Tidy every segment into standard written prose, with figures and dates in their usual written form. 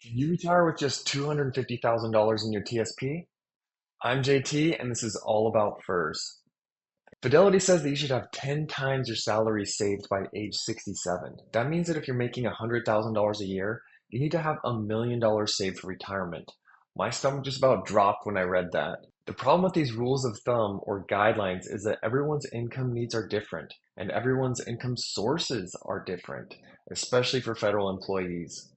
Can you retire with just $250,000 in your TSP? I'm JT, and this is all about FERS. Fidelity says that you should have 10 times your salary saved by age 67. That means that if you're making $100,000 a year, you need to have $1 million saved for retirement. My stomach just about dropped when I read that. The problem with these rules of thumb or guidelines is that everyone's income needs are different, and everyone's income sources are different, especially for federal employees.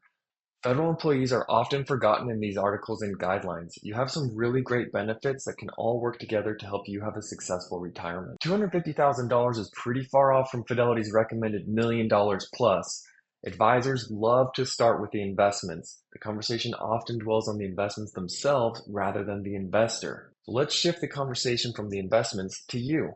Federal employees are often forgotten in these articles and guidelines. You have some really great benefits that can all work together to help you have a successful retirement. $250,000 is pretty far off from Fidelity's recommended $1 million plus. Advisors love to start with the investments. The conversation often dwells on the investments themselves rather than the investor. So let's shift the conversation from the investments to you.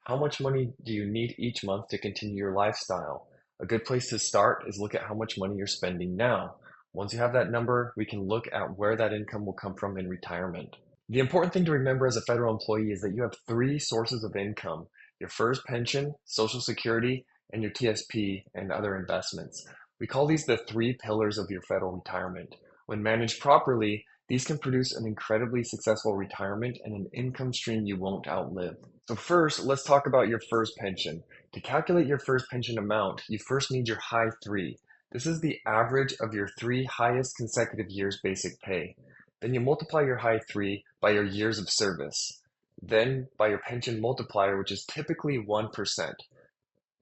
How much money do you need each month to continue your lifestyle? A good place to start is look at how much money you're spending now. Once you have that number, we can look at where that income will come from in retirement. The important thing to remember as a federal employee is that you have three sources of income: your FERS pension, Social Security, and your TSP and other investments. We call these the three pillars of your federal retirement. When managed properly, these can produce an incredibly successful retirement and an income stream you won't outlive. So first, let's talk about your FERS pension. To calculate your FERS pension amount, you first need your high three. This is the average of your three highest consecutive years' basic pay. Then you multiply your high three by your years of service. Then by your pension multiplier, which is typically 1%.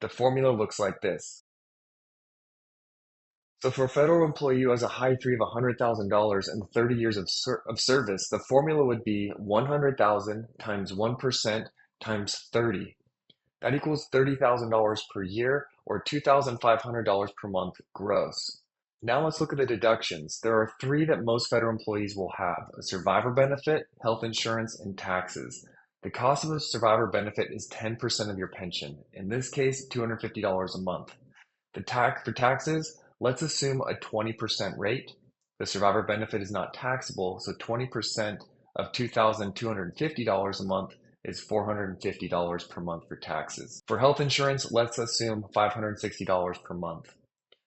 The formula looks like this. So for a federal employee who has a high three of $100,000 and 30 years of service, the formula would be 100,000 times 1% times 30. That equals $30,000 per year or $2,500 per month gross. Now let's look at the deductions. There are three that most federal employees will have: a survivor benefit, health insurance, and taxes. The cost of a survivor benefit is 10% of your pension, in this case, $250 a month. For taxes, let's assume a 20% rate. The survivor benefit is not taxable, so 20% of $2,250 a month is $450 per month for taxes. For health insurance, let's assume $560 per month.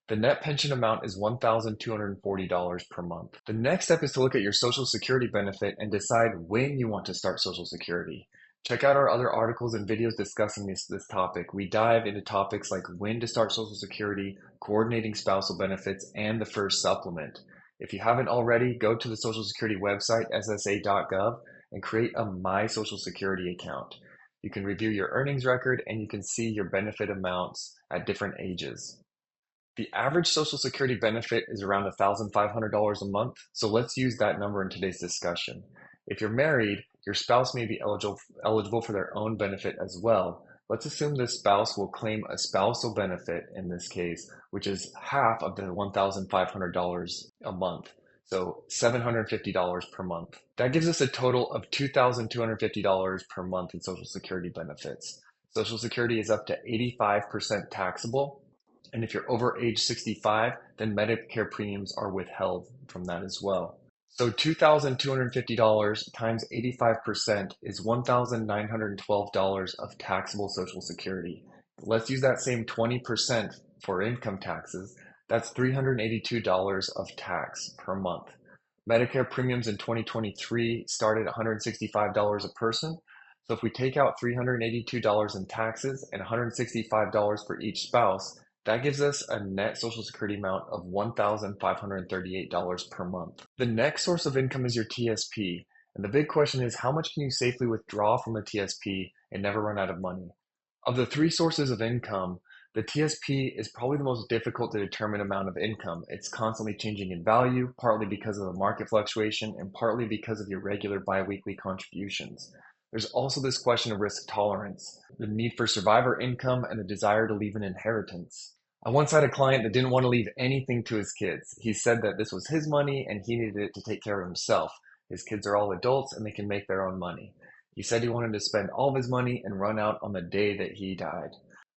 The net pension amount is $1,240 per month. The next step is to look at your Social Security benefit and decide when you want to start Social Security. Check out our other articles and videos discussing this topic. We dive into topics like when to start Social Security, coordinating spousal benefits, and the FERS supplement. If you haven't already, go to the Social Security website, ssa.gov, and create a My Social Security account. You can review your earnings record and you can see your benefit amounts at different ages. The average Social Security benefit is around $1,500 a month, so let's use that number in today's discussion. If you're married, your spouse may be eligible for their own benefit as well. Let's assume this spouse will claim a spousal benefit in this case, which is half of the $1,500 a month, so $750 per month. That gives us a total of $2,250 per month in Social Security benefits. Social Security is up to 85% taxable. And if you're over age 65, then Medicare premiums are withheld from that as well. So $2,250 times 85% is $1,912 of taxable Social Security. Let's use that same 20% for income taxes. That's $382 of tax per month. Medicare premiums in 2023 start at $165 a person. So if we take out $382 in taxes and $165 for each spouse, that gives us a net Social Security amount of $1,538 per month. The next source of income is your TSP. And the big question is, how much can you safely withdraw from a TSP and never run out of money? Of the three sources of income, the TSP is probably the most difficult to determine amount of income. It's constantly changing in value, partly because of the market fluctuation and partly because of your regular biweekly contributions. There's also this question of risk tolerance, the need for survivor income, and the desire to leave an inheritance. I once had a client that didn't want to leave anything to his kids. He said that this was his money and he needed it to take care of himself. His kids are all adults and they can make their own money. He said he wanted to spend all of his money and run out on the day that he died.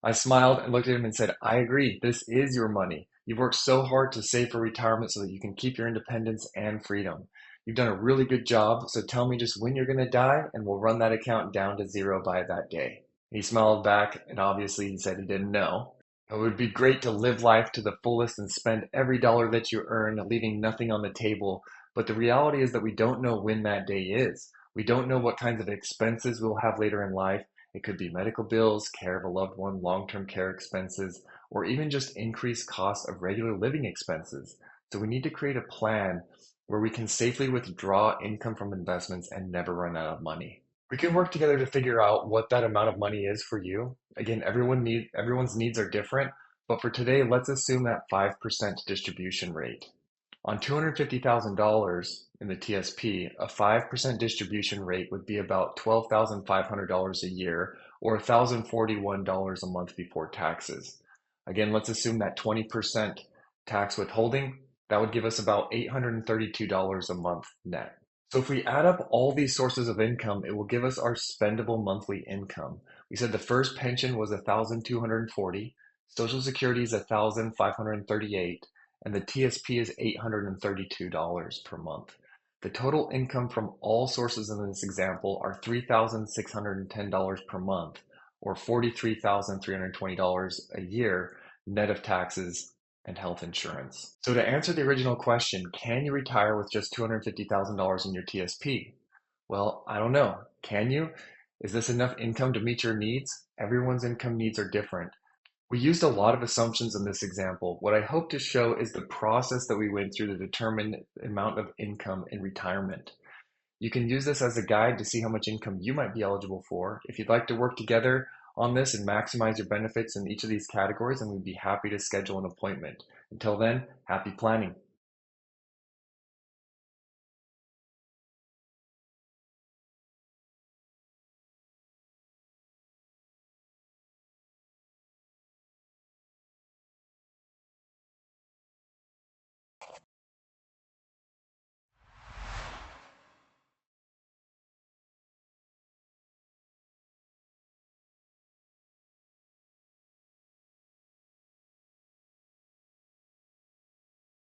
I smiled and looked at him and said, I agree, this is your money. You've worked so hard to save for retirement so that you can keep your independence and freedom. You've done a really good job, so tell me just when you're going to die and we'll run that account down to zero by that day. He smiled back and obviously he said he didn't know. It would be great to live life to the fullest and spend every dollar that you earn, leaving nothing on the table. But the reality is that we don't know when that day is. We don't know what kinds of expenses we'll have later in life. It could be medical bills, care of a loved one, long-term care expenses, or even just increased costs of regular living expenses. So we need to create a plan where we can safely withdraw income from investments and never run out of money. We can work together to figure out what that amount of money is for you. Again, everyone's needs are different, but for today, let's assume that 5% distribution rate. On $250,000 in the TSP, a 5% distribution rate would be about $12,500 a year or $1,041 a month before taxes. Again, let's assume that 20% tax withholding, that would give us about $832 a month net. So if we add up all these sources of income, it will give us our spendable monthly income. We said the FERS pension was 1,240, Social Security is 1,538, and the TSP is $832 per month. The total income from all sources in this example are $3,610 per month, or $43,320 a year, net of taxes and health insurance. So to answer the original question, can you retire with just $250,000 in your TSP? Well, I don't know. Can you? Is this enough income to meet your needs? Everyone's income needs are different. We used a lot of assumptions in this example. What I hope to show is the process that we went through to determine the amount of income in retirement. You can use this as a guide to see how much income you might be eligible for. If you'd like to work together on this and maximize your benefits in each of these categories, then we'd be happy to schedule an appointment. Until then, happy planning.